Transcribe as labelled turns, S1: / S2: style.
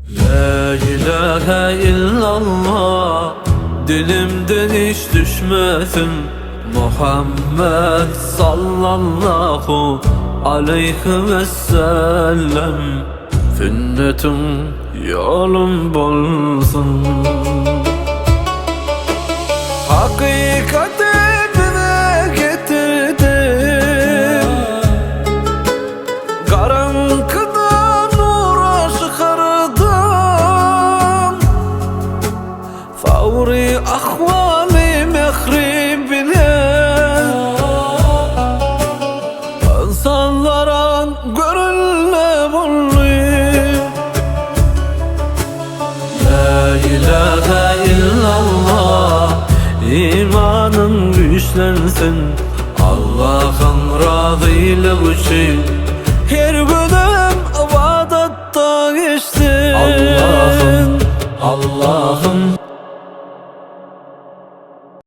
S1: La ilahe illallah, dilimden hiç düşmesin. Muhammed sallallahu aleyhi ve sellem, sünnetin yolun bulsun. Hakikati bize getirdin, karanlıktan nura çıkardın. Favri ahvali mehri bilen, insanlara görünme bulur. La ilahe illallah, İmanın güçlensin. Allah'ın razılığı için her günüm ibadette geçsin. Allah'ım, Allah'ım